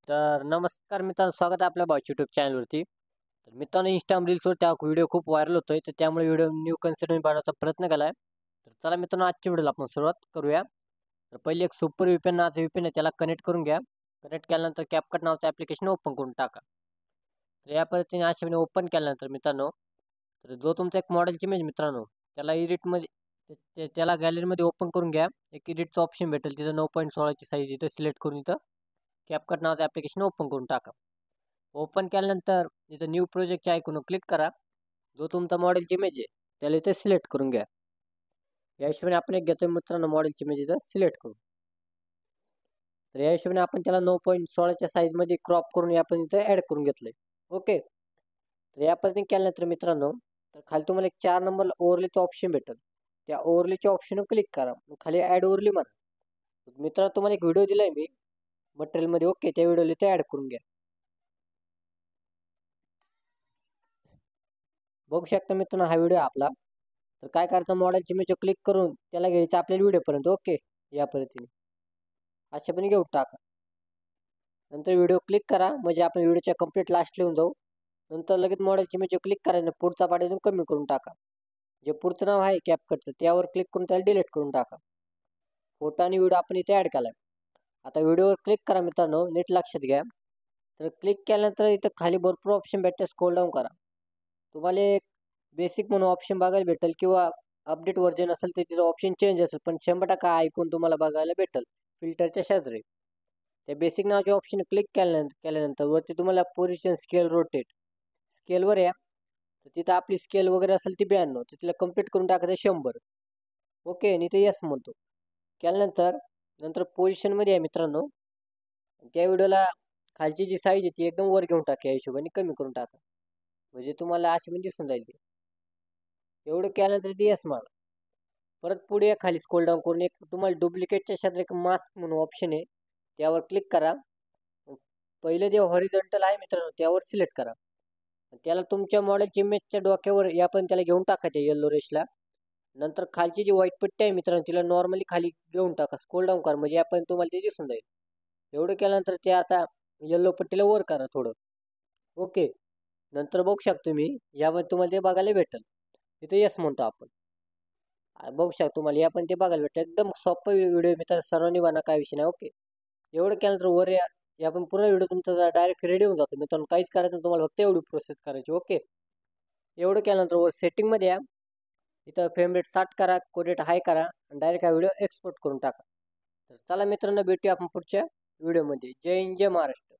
तर नमस्कार मित्रांनो, स्वागत आहे आपल्या भाऊच्या यूट्यूब चॅनलवरती. तर मित्रांनो, इंस्टाग्राम रील्सवर त्या व्हिडिओ खूप व्हायरल होतोय, तर त्यामुळे व्हिडिओ न्यू कन्सेप्ट बनवण्याचा प्रयत्न केला आहे. तर चला मित्रांनो, आजच्या व्हिडिओला आपण सुरुवात करूया. तर पहिले एक सुपर व्हीपीएन नावाचं व्हीपीएन आहे, त्याला कनेक्ट करून घ्या. कनेक्ट केल्यानंतर कॅपकट नावाचं ॲप्लिकेशन ओपन करून टाका. तर या पद्धतीने अशाने ओपन केल्यानंतर मित्रांनो, तर जो तुमचा एक मॉडेलची इमेज मित्रांनो, त्याला एडिटमध्ये त्याला गॅलरीमध्ये ओपन करून घ्या. एक एडिटचं ऑप्शन भेटेल, तिथं 9.16ची साईज इथं सिलेक्ट करून इथं कॅपकट नावाचं ॲप्लिकेशन ओपन करून टाका. ओपन केल्यानंतर इथं न्यू प्रोजेक्टच्या आयकॉनवर क्लिक करा. जो तुमचा मॉडेलची इमेज आहे त्याला इथे सिलेक्ट करून घ्या. या हिशोबाने आपण एक घेतोय मित्रांनो मॉडेलची इमेज इथं सिलेक्ट करून. तर या हिशोबाने आपण त्याला 9.16च्या साईजमध्ये क्रॉप करून आपण इथं ॲड करून घेतलंय. ओके. तर या पद्धतीने केल्यानंतर मित्रांनो, तर खाली तुम्हाला एक 4 नंबरला ओव्हरलेचं ऑप्शन भेटेल. त्या ओव्हरलेच्या ऑप्शनवर क्लिक करा. खाली ॲड ओव्हरले म्हणा. मित्रांनो, तुम्हाला एक व्हिडिओ दिलाय मी मटेरियलमध्ये. ओके, त्या व्हिडिओला इथे ॲड करून घ्या. बघू शकता मित्रांनो, हा व्हिडिओ आपला. तर काय करायचं, मॉडेलची इमेज क्लिक करून त्याला घ्यायचं आपल्याला व्हिडिओपर्यंत. ओके, या पद्धतीने अशा पण घेऊन टाका. नंतर व्हिडिओ क्लिक करा, म्हणजे आपण व्हिडिओच्या कंप्लीट लास्ट लिहून जाऊ. नंतर लगेच मॉडेलची इमेज क्लिक करायचं, पुढचा पार्ट इथून कमी करून टाका. जे पुढचं नाव आहे कॅपकटचं त्यावर क्लिक करून त्याला डिलीट करून टाका. फोटो आणि व्हिडिओ आपण इथे ॲड केला. आता व्हिडिओवर क्लिक करा मित्रांनो, नीट लक्षात घ्या. तर क्लिक केल्यानंतर इथं खाली भरपूर ऑप्शन भेटते, स्क्रोल डाऊन करा. तुम्हाला एक बेसिक म्हणून ऑप्शन बघायला भेटेल, किंवा अपडेट व्हर्जन असेल तर तिथं ऑप्शन चेंज असेल, पण 100% ऐकून तुम्हाला बघायला भेटेल फिल्टरच्या शेजारी. त्या बेसिक नावाच्या ऑप्शन क्लिक केल्यानंतर वरती तुम्हाला पोझिशन, स्केल, रोटेट स्केलवर या. तर तिथं आपली स्केल वगैरे असेल ती 92, तर तिला कम्प्लीट करून टाकायचं 100. ओके, आणि ते यस म्हणतो. नंतर पोझिशनमध्ये आहे मित्रांनो, त्या व्हिडिओला खालची जी साईज आहे ती एकदम वर घेऊन टाका, या हिशोबाने कमी करून टाका, म्हणजे तुम्हाला अशी पण दिसून जाईल. एवढं केल्यानंतर ते यस मारा. परत पुढे खाली स्क्रोल डाऊन करून एक तुम्हाला डुप्लिकेटच्या क्षेत्रात एक मास्क म्हणून ऑप्शन आहे, त्यावर क्लिक करा. पहिले जे हॉरिझॉन्टल आहे मित्रांनो त्यावर सिलेक्ट करा. त्याला तुमच्या मॉडेलच्या इमेजच्या डोक्यावर या पण त्याला घेऊन टाकायचे येल्लो रेशला. नंतर खालची जी व्हाईट पट्टी आहे मित्रांनो तिला नॉर्मली खाली घेऊन टाका, स्क्रोल डाऊन करा, म्हणजे आपण तुम्हाला ते दिसून जाईल. एवढं केल्यानंतर ते आता येल्लो पट्टीला वर करा थोडं. ओके. नंतर बघू शकता तुम्ही यामध्ये तुम्हाला ते बघायला भेटेल. तिथे यस म्हणतो आपण. बघू शकता तुम्हाला या पण ते बघायला भेटतं. एकदम सोपं व्हिडिओ मित्रांनो, सर्वांनी बना, काय विषय नाही. ओके. एवढं केल्यानंतर वर या पण पूर्ण व्हिडिओ तुमचा डायरेक्ट रेडी होऊन जातो मित्रांनो. काहीच करायचं नाही, तुम्हाला फक्त एवढी प्रोसेस करायची. ओके. एवढं केल्यानंतर वर सेटिंगमध्ये या. इथं फ्रेम रेट 60 करा, कोडेट हाय करा, आणि डायरेक्ट हा व्हिडिओ एक्सपोर्ट करून टाका. तर चला मित्रांनो, भेटूया आपण पुढच्या व्हिडिओमध्ये. जय हिंद, जय महाराष्ट्र.